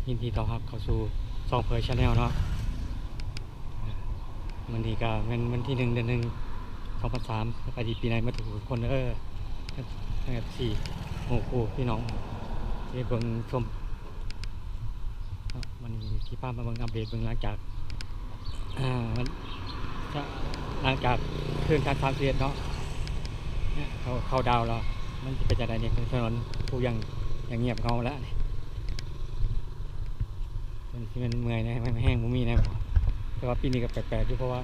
ยินดีต้อนรับเข้าสู่ซองเผยชาแนลเนาะมันดีก็เป็นวันที่1 เดือน 1 2003สบายดีปีใหม่มาถูกคนทั้งสี่โอ้โหพี่น้องที่เบิ่งชมมันที่ภาพมาเบิ่งอัปเดตเบิ่งหลังจากมันจะหลังจากคืนการทำเสียเนาะเข้าดาวแล้วมันจะเป็นจะได้เนี่ยถนนผู้ยังเงียบเงาแล้วมันที่มันเมื่อยนะไม่แห้งมุมีนะแต่ว่าปีนี้ก็แปลกๆด้วยเพราะว่า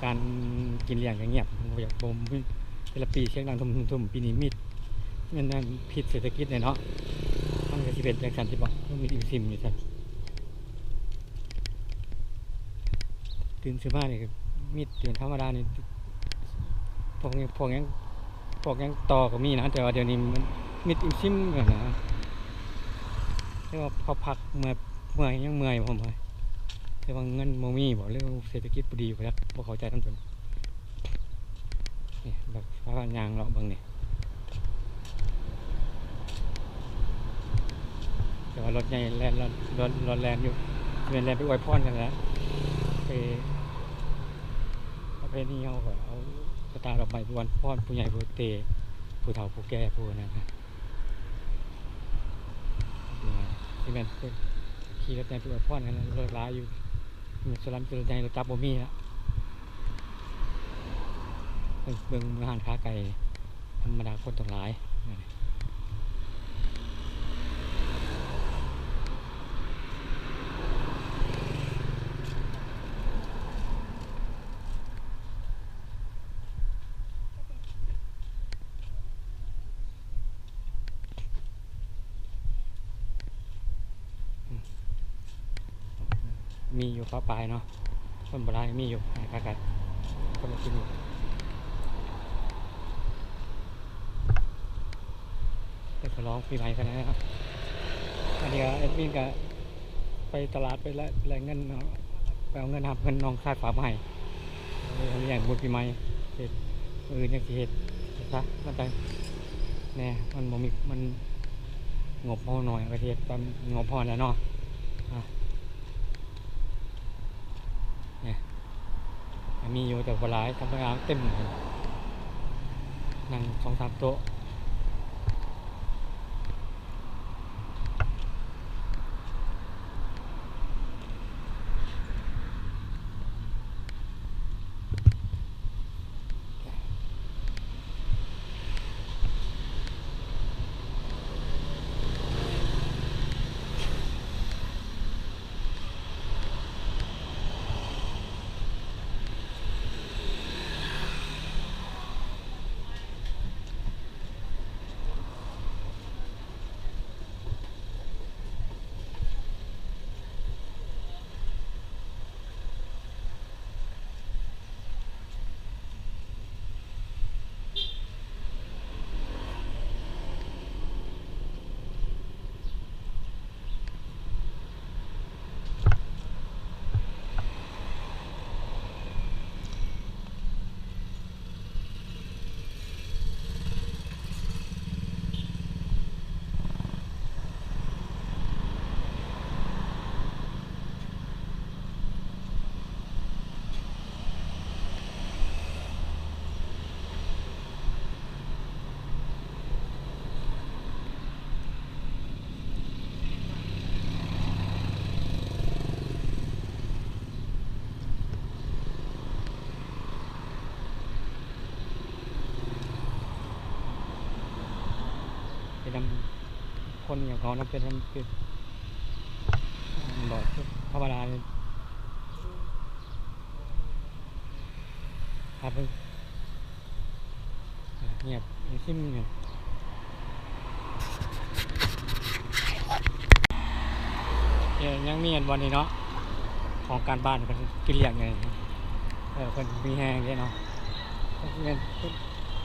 การกินเลี้ยงก็เงียบอยากบ่มแต่ละปีเชียงดังทุ่มปีนี้มีดมันผิดเศรษฐกิจเลยเนาะมันก็จะเป็นแรงสั่นที่บอกต้องมีอิมซิมอยู่สั่นตื่นซื้อมาเนี่ยมีดตื่นธรรมดาเนี่ยพวกยังต่อก็มีนะแต่ว่าเดี๋ยวนี้มันมีดอิมซิมกันนะเรียกว่าเขาพักเมื่อยยังเมื่อยผมเลยแต่ว่าเงินโมมี่บอกเรื่องเศรษฐกิจพอดีอยู่แล้วพวกเขาใจทั้งคนนี่แบบฟ้ายางเราบางเนี่ยแต่ว่ารถใหญ่แลนรถแลนอยู่เป็นแลนไปอวยพรกันแล้วไปประเพณีเขาก็เอากระตาดอกไม้ไปวันพรผู้ใหญ่ผู้เตผู้เฒ่าผู้แก่ผู้นะครับที่แม่นขี่รถใหญ่ไปอวยพรกันรถล้าอยู่สลัมตัวใหญ่รถจับบ่มีแล้วเบิ่งอาหารค้าไก่ธรรมดาคนต้องหลายมีอยู่ฟ้าปลายเนาะคนโบราณมีอยู่อาหารค้าไก่คนมากินอยู่แต่ก็ร้องปีใหม่กันนะครับอันนี้เอ็ดวินก็ไปตลาดไปแลกเงินไปเอาเงินหับเงินน้องคาดฝาใหม่อย่างบุญปีใหม่เห็ดยังสิเห็ดซะมันแต่เนี่ยมันบ่มีมันงบพอหน่อยประเทศตอนงบพอแล้วเนาะเนี่ยมีอยู่แต่เวลาทำงานเต็มนั่ง2-3 โต๊ะนำคนอย่างเขานำเป็นบอกธรรมดาครับเงียบซิมเนี่ยยังมีอันวันนี้เนาะของการบ้านเป็นกินเลี้ยงไงคนมีแห้งเลยเนาะ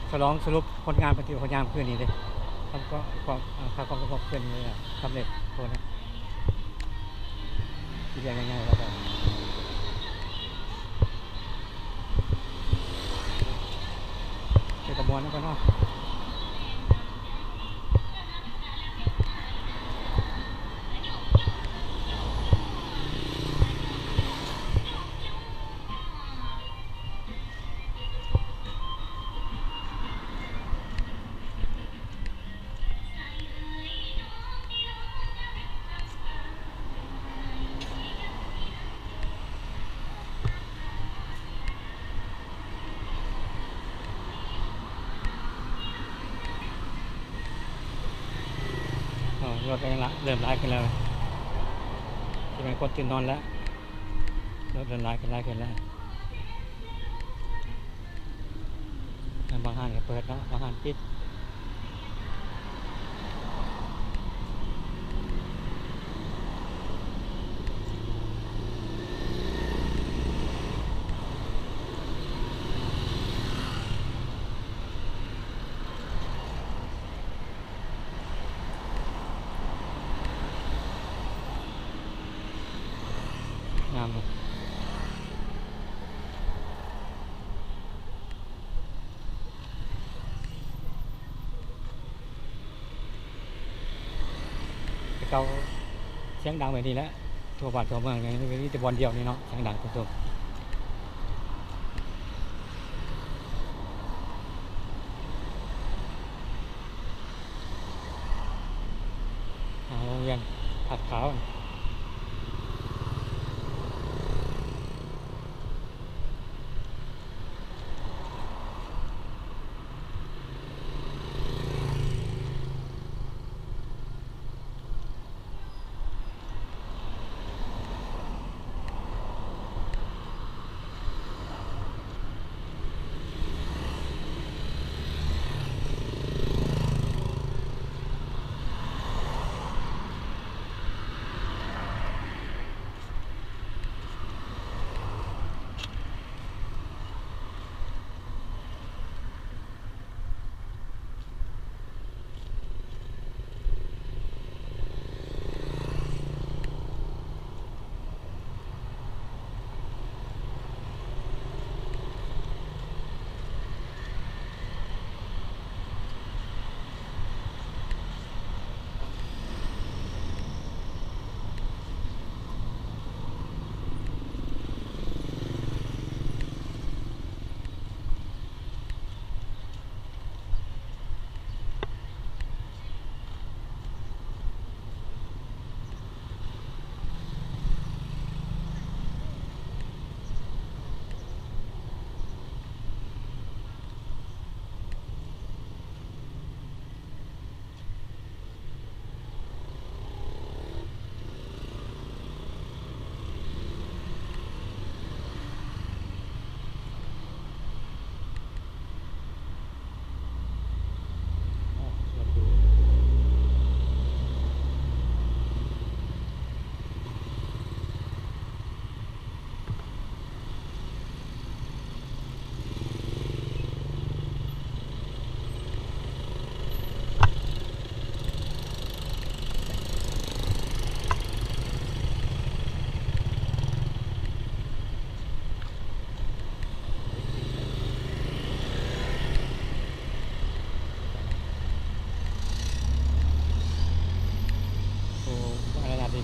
ฉลองสรุปผลงานปฏิบัติงานเพื่อนนี้เลยทำก็ความระบบเพื่อนนี้สำเร็จโทษนะกินเลี้ยงง่ายๆแล้วก็เป็นกระบวนนั่นก็เนาะ รถก็ยังละเริ่มร้ายขึ้นแล้วที่เป็นคนตื่นนอนแล้วรถเริ่มร้ายขึ้นแล้วบางห้างก็เปิดเนาะบางห้างปิดงามเลยเก่าเสียงดังแบบนี้แหละทั่วบ้านทั่วเมืองเนี่ยมีแต่บอลเดียวนี่เนาะเสียงดังสุดๆโรงเรียนผัดขาว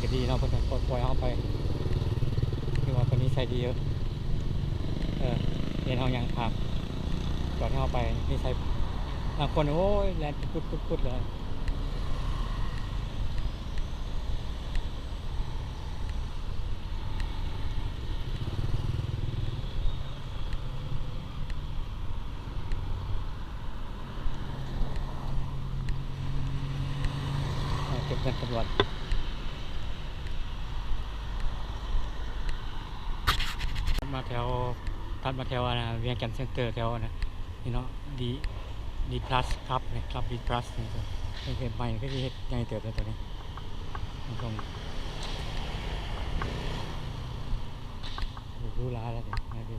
ก็ดีเนาะเพิ่นก็ปล่อยเอาไปคือว่าตัวนี้ใช้ดีเยอะเรียนเอาอย่างครับจอดเอาไปนี่ใช้บางคนโอ้ยแลนปุ๊ดเลยเก็บเงินตำรวจมาแถวทัดมาแถวนะเวียงจันทร์เซ็นเตอร์แถวนะนี่เนาะดีพลัสครับเนี่ยครับดีพลัสนี่ตัวเห็นใหม่ก็ที่เห็นใหญ่เติบแล้วตัวนี้มันคงรู้ล้าแล้วเนี่ยนะพี่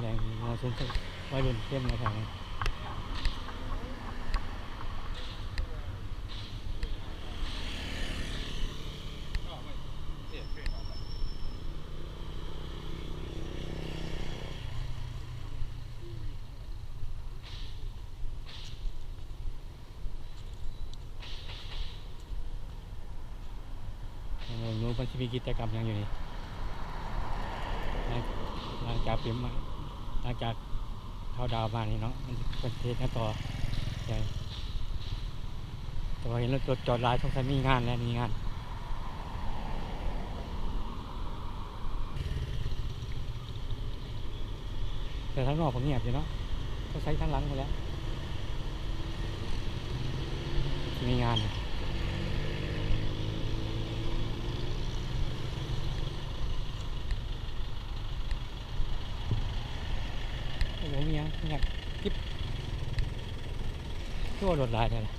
แรงมอซุ้มวัยรุ่นเข้มมาแถวนี้นู้นมันจะมีกิจกรรมยังอยู่นี่หลังจากปีใหม่หลังจากเข้าดาวมานี่เนาะมันเป็นเทศกันต่อใช่แต่ว่าเห็นรถจอดลายต้องใช้มีงานแล้วมีงานแต่ทั้งนอกผมเงียบอยู่เนาะเขาใช้ทั้งหลังหมดแล้ว มีงานโอ้โหมียังอยากกิ๊บตัวรถลายได้ละ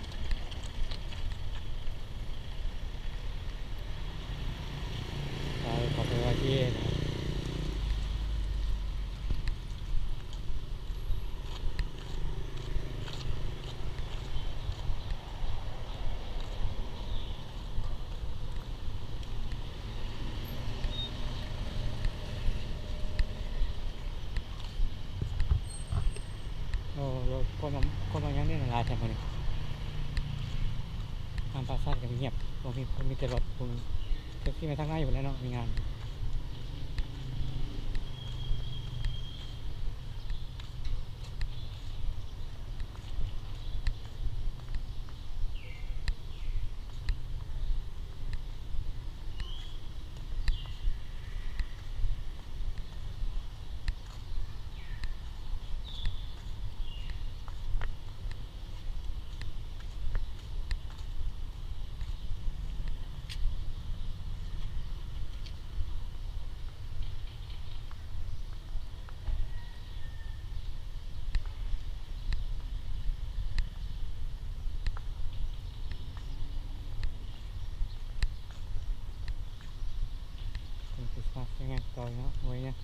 ขอไปว่าที่นะครับโอ้รถคนมายังเนี่ยลายแทนคนนี้ทางปราสาทก็เงียบมีแต่รถพวกแท็กซี่มาทางหน้าอยู่แล้วเนาะมีงานเป็นคริสต์มาสยังไงต่อเนาะไว้เนี่ย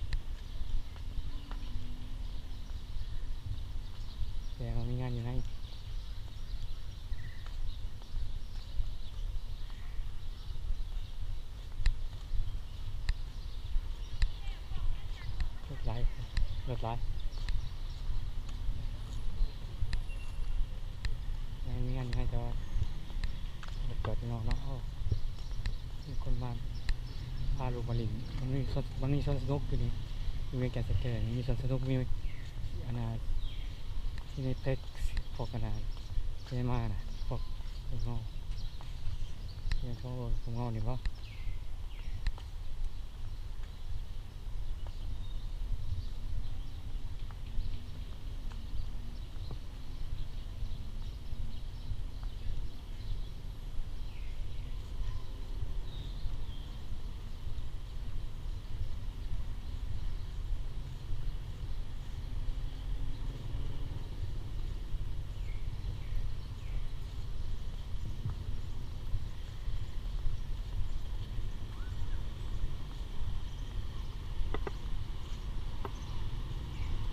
แต่เรามีงานอยู่ในรถไล่รถไล่ยังมีงานอยู่ในแต่ว่ารถจอดอยู่นอกเนาะมีคนมาพาลูกมาลินมันมีสวนสนุกอยู่นี่มีแกนสแกนมีสวนสนุกมีอนาที่ในเต็กพวกอนาที่มานะพวกนอกที่เขาพวกนอกนี่ว่า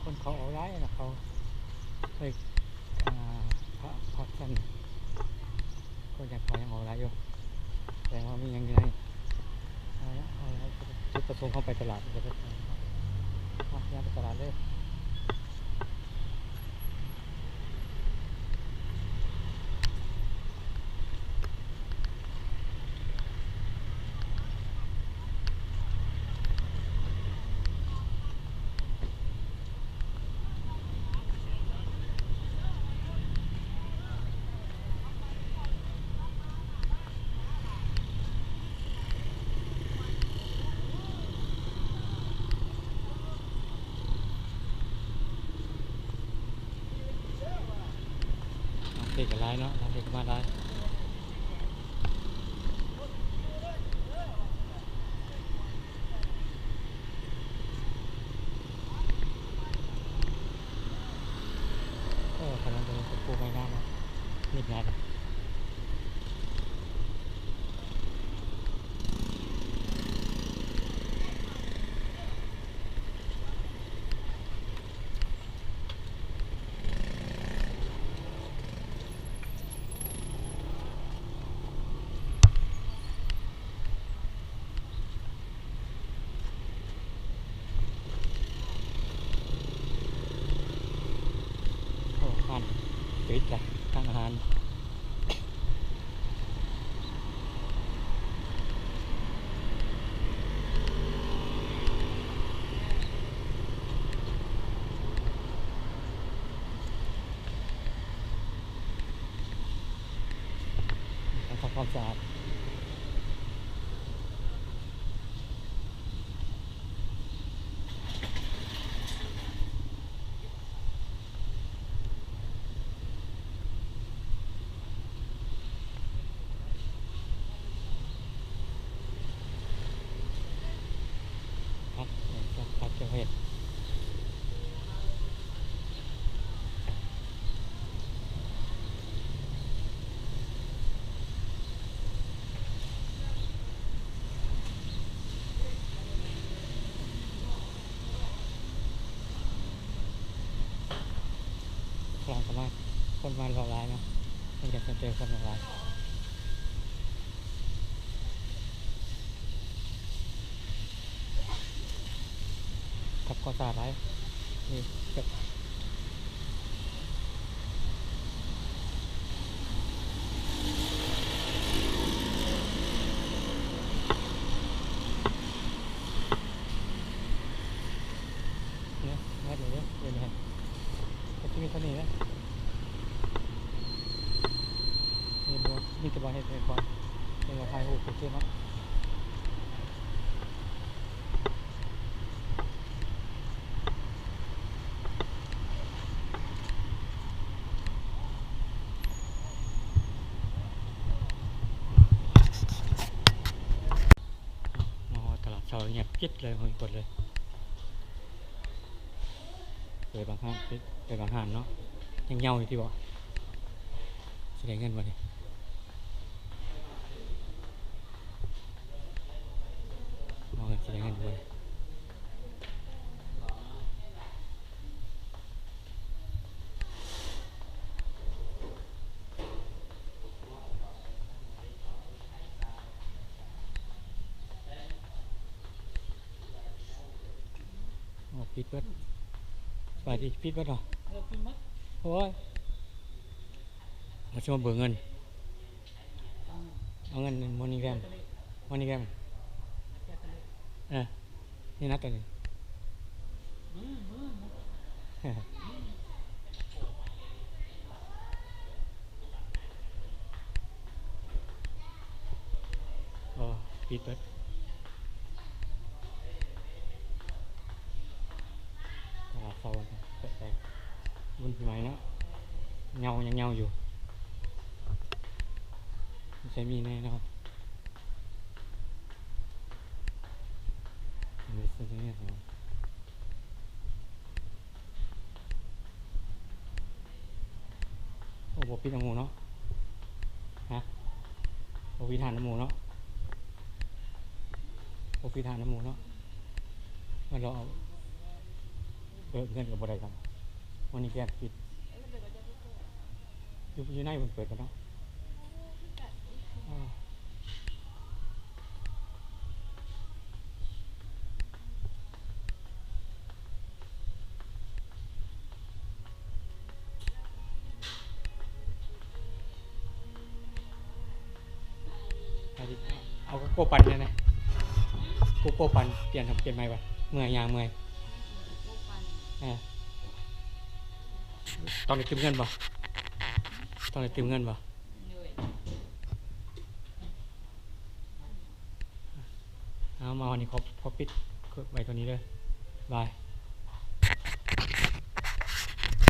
คนเขาเอาได้นะเขาเคยพักกันคนอยากเขายังเอาได้อยู่แต่ว่ามียังไงเอาจุดประสงค์เข้าไปตลาดจะไปย่างไปตลาดเลยเด็กกับไล่เนาะเด็กมาไล่ก็ขนาดเป็นปูไม่น่าเนาะนิดหน่อยโอ้ข้ามปิดจ้ะทางอาหารทำความสะอาด เข้ามาคนมาหลากหลายเนาะมันจะเจอคนหลากหลายกับก่อสร้างไรนี่กับเนี่ยมาดูเนี่ยเป็นไงก็จะมีเท่านี้นะมีบัวมีแต่บัวเห็ดเลยก่อนเป็นบัวไทยหูโอเคเนาะตลาดเช้าเงียบกิ๊ดเลยคนกดเลยเปิดบางห้างเปิดบางห้างเนาะยังเงาอยู่ที่บ่แสดงเงินมาดิมองแสดงเงินด้วยโอ้ปิดเบิดไปดิปิดเบิดเหรอโอ้ยมาชมเบิกเงินเอาเงินมอนิแกรมนี่นัดตัวนี้โอ้ปิดเบิดตลาดเช้าแต่บุญปีใหม่เนาะเงายังเงาอยู่ไม่ใช่มีแน่นอนไม่ใช่แน่นอนโอ้โหปิดน้ำหมูเนาะฮะโอ้ปิดทานน้ำหมูเนาะโอ้ปิดทานน้ำหมูเนาะมันเราเอาเบิกเงินกับบ่ได้ครับวันนี้แกปิดอยู่ในมันเปิดกันเนาะเอาโกปั่นเนี่ยนะโกปั่นเปลี่ยนใหม่ป่ะเมื่อยยางเมื่อยตอนนี้เติมเงินป่ะเอามาวันนี้เขาปิดไว้ตัวนี้เลยบาย